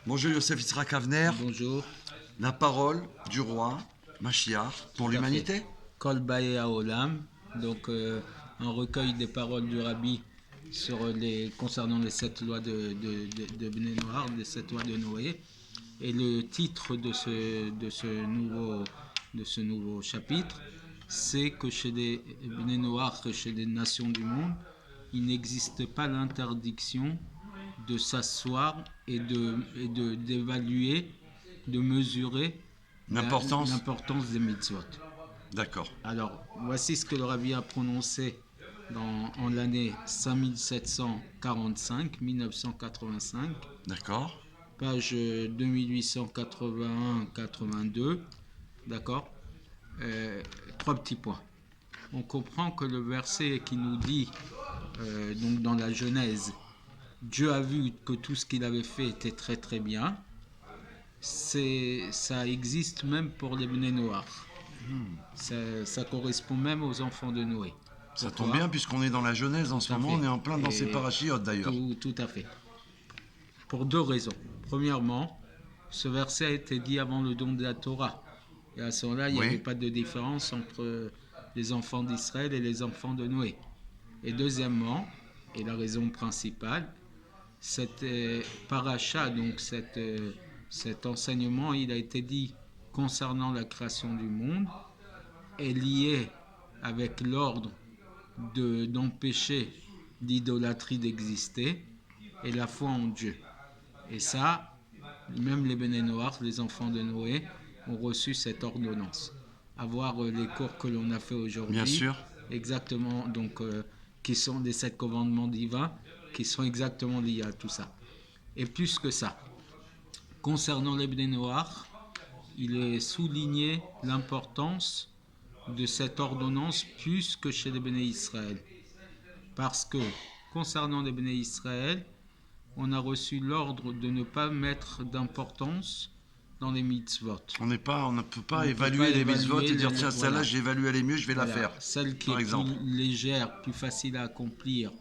Bonjour Yosef Yitzhak Avner, Bonjour. la parole du roi Mashiach pour Tout à fait. l'humanité. Kol Bae Haolam, donc un recueil des paroles du Rabbi concernant les 7 lois de Bnei Noach, les 7 lois de Noé. Et le titre de ce nouveau chapitre, c'est que chez les Bnei Noach, chez les nations du monde, il n'existe pas l'interdiction de s'asseoir et d'évaluer, de mesurer L'importance. l'importance des mitzvot. D'accord. Alors, voici ce que le Rabbi a prononcé en l'année 5745, 1985, D'accord. page 2881-82, d'accord. 3 petits points. On comprend que le verset qui nous dit, donc dans la Genèse, Dieu a vu que tout ce qu'il avait fait était très très bien. Ça existe même pour les Bnei Noach. Ça correspond même aux enfants de Noé. Ça Pourquoi? tombe bien puisqu'on est dans la Genèse en ce Tout à moment, fait. on est en plein dans ces Et parachiotes d'ailleurs. tout à fait. Pour 2 raisons. Premièrement, ce verset a été dit avant le don de la Torah. Et à ce moment-là, il n'y avait Oui. pas de différence entre les enfants d'Israël et les enfants de Noé. Et deuxièmement, et la raison principale, cette paracha, donc cet enseignement, il a été dit concernant la création du monde, est lié avec l'ordre d'empêcher l'idolâtrie d'exister et la foi en Dieu. Et ça, même les Bnei Noach, les enfants de Noé, ont reçu cette ordonnance. À voir les cours que l'on a fait aujourd'hui. Bien sûr. Exactement, donc, qui sont des 7 commandements divins, qui sont exactement liés à tout ça. Et plus que ça, concernant les Bnei Noach, il est souligné l'importance de cette ordonnance plus que chez les Bnei Israël. Parce que, concernant les Bnei Israël, on a reçu l'ordre de ne pas mettre d'importance dans les mitzvot. On ne peut pas évaluer les mitzvot et dire tiens, celle-là, j'évalue, elle est mieux, je vais la faire. Celle qui par est exemple. plus légère, plus facile à accomplir,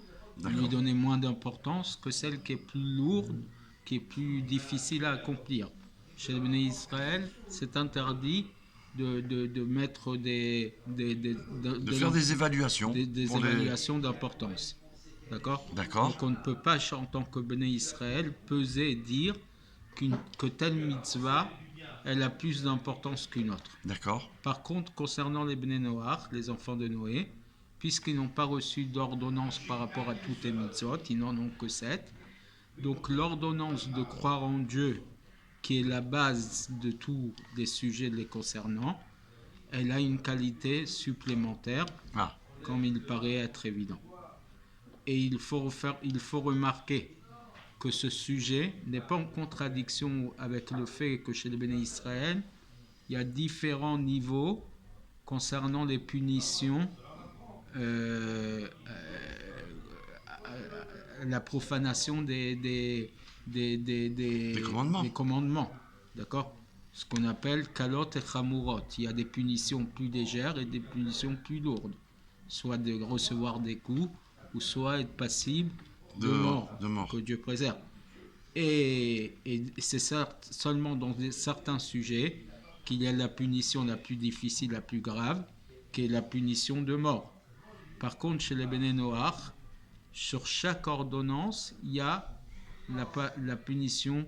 lui donner moins d'importance que celle qui est plus lourde, qui est plus difficile à accomplir. Chez les Bnei Israël, c'est interdit de mettre de faire des évaluations. des évaluations d'importance. D'accord. Donc on ne peut pas, en tant que Bnei Israël, peser et dire que telle mitzvah, elle a plus d'importance qu'une autre. D'accord. Par contre, concernant les Bnei Noach, les enfants de Noé, puisqu'ils n'ont pas reçu d'ordonnance par rapport à toutes les mitzvot, ils n'en ont que 7. Donc l'ordonnance de croire en Dieu, qui est la base de tous les sujets les concernant, elle a une qualité supplémentaire, comme il paraît être évident. Et il faut remarquer que ce sujet n'est pas en contradiction avec le fait que chez les Bnei Israël, il y a différents niveaux concernant les punitions, la profanation des commandements. D'accord. Ce qu'on appelle kalot et chamurot. Il y a des punitions plus légères et des punitions plus lourdes. Soit de recevoir des coups, ou soit être passible de mort. Que Dieu préserve. Et c'est seulement dans certains sujets qu'il y a la punition la plus difficile, la plus grave, qui est la punition de mort. Par contre, chez les Bnei Noach, sur chaque ordonnance, il y a la punition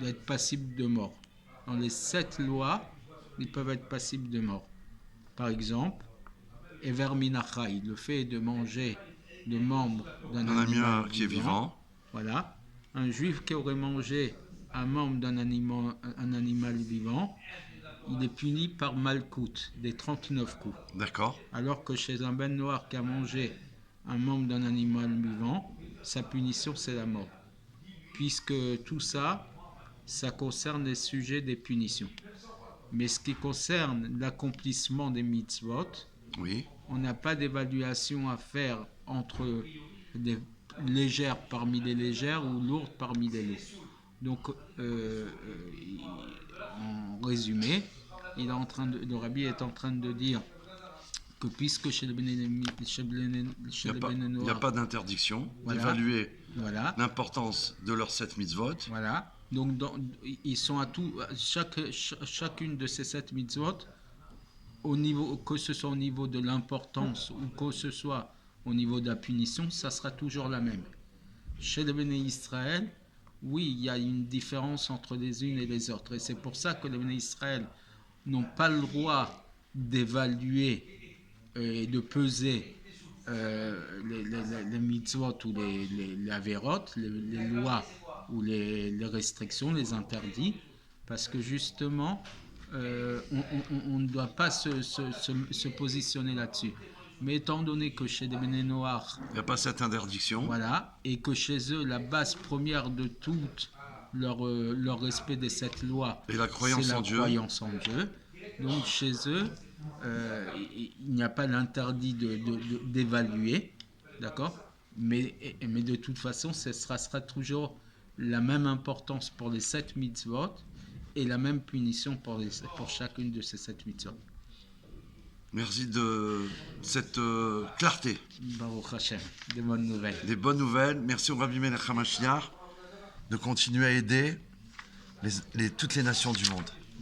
d'être passible de mort. Dans les 7 lois, ils peuvent être passibles de mort. Par exemple, Ever Minachai, le fait de manger le membre d'un animal qui est vivant. Voilà. Un juif qui aurait mangé un membre d'un animal vivant, il est puni par Malkout, des 39 coups. D'accord. Alors que chez un Ben Noir qui a mangé un membre d'un animal vivant, sa punition c'est la mort. Puisque tout ça, ça concerne les sujets des punitions. Mais ce qui concerne l'accomplissement des mitzvot, on n'a pas d'évaluation à faire entre des légères parmi les légères ou lourdes parmi les lourdes. Donc, en résumé, le Rabbi est en train de dire que puisque chez les Bnei Noach, il n'y a pas d'interdiction d'évaluer Voilà. l'importance de leurs 7 mitzvot. Voilà. Donc, ils sont à tout, chacune de ces 7 mitzvot, au niveau, que ce soit au niveau de l'importance ou que ce soit au niveau de la punition, ça sera toujours la même. Chez les Béné Israël, oui, il y a une différence entre les unes et les autres. Et c'est pour ça que les Béné Israël n'ont pas le droit d'évaluer et de peser les mitzvot ou les avérotes, les lois ou les restrictions, les interdits, parce que justement, on ne doit pas se positionner là-dessus. Mais étant donné que chez les Béné Noach, Il n'y a pas cette interdiction. voilà, et que chez eux, la base première de tout leur respect de cette loi, Et la croyance c'est la en Dieu. croyance en Dieu. Donc chez eux, il n'y a pas l'interdit d'évaluer, d'accord, mais de toute façon, ce sera toujours la même importance pour les 7 mitzvot et la même punition pour chacune de ces 7 mitzvot. Merci de cette clarté. Baruch Hashem, des bonnes nouvelles. Des bonnes nouvelles. Merci au Rabbi Melech HaMashiach de continuer à aider toutes les nations du monde.